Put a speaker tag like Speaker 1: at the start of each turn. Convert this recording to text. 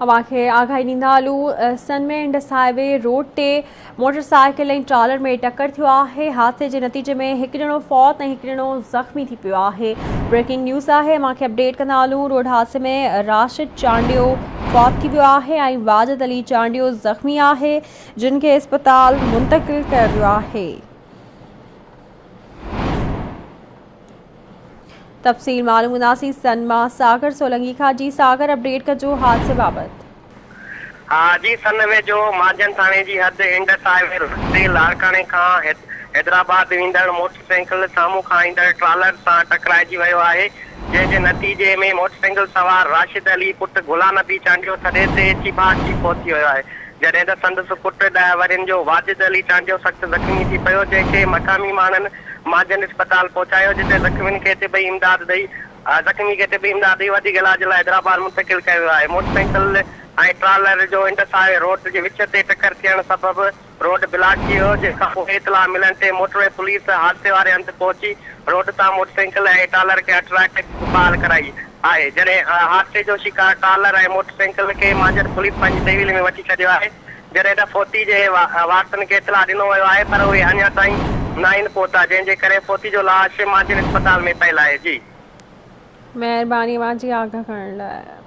Speaker 1: अवांखे आगाही ॾींदा हलूं। सनमें highway road ते मोटरसाइकिल ऐं ट्रालर में टक्कर थियो आहे। हादसे जे नतीजे में हिकु ॼणो फौत ऐं हिकु ॼणो ज़ख़्मी थी पियो आहे। ब्रेकिंग न्यूज़ आहे, अवांखे अपडेट कंदा हलूं। रोड हादसे में राशिद चांडियो फौत थी वियो आहे ऐं वाजिद अली चांडियो ज़ख़्मी आहे, जिन खे अस्पताल मुंतक़िल कयो वियो आहे। तफ़सील मालूम कंदासीं सनमा सागर सोलंकी खां। जी सागर, अपडेट कजो हादसे बाबति।
Speaker 2: हाँ जी, सनवे जो माजन थाने जी हद इंडस हाईवे रस्ते लाड़काने खां हैदराबाद वेंदड़ मोटरसाइकिल साम्हूं खां ईंदड़ ट्रालर सां टकराइजी वियो आहे, जंहिंजे नतीजे में मोटरसाइकिल सवार राशिद अली पुट गुलाम नबी चांडियो थॾे ते चिबाची पहुची वियो आहे, जॾहिं त संदसि पुट 10 वरियनि जो वाजिद अली चांडियो सख़्तु ज़ख़्मी थी पियो, जंहिंखे मक़ामी माण्हुनि माजन अस्पताल पहुचायो, जिते ज़ख़्मियुनि खे तिबी इमदाद ॾेई वधीक इलाज लाइ हैदराबाद मुंतक़िल कयो वियो आहे। मोटरसाइकिल ऐं ट्रालर जो इंडस हाईवे रोड जे विच ते टक्कर थियण सबबि रोड ब्लॉक थी वियो, जंहिंखां पोइ इतला मिलण ते मोटरवे पुलिस हादसे वारे हंधि पहुची रोड तां मोटरसाइकिल ऐं ट्रालर खे हटाए बहाल कराई आहे। जॾहिं हादसे जो शिकार ट्रालर ऐं मोटरसाइकिल खे माजन पुलिस पंहिंजी तहवील में वठी छॾियो आहे, जॾहिं त फोती जे वारसनि खे इतला ॾिनो वियो आहे, पर उहे अञा ताईं न आहिनि पहुता, जंहिंजे करे फोती जो लाश माजन अस्पताल में पियल आहे। जी,
Speaker 1: महिरबानी अवांजी आगाह करण लाइ।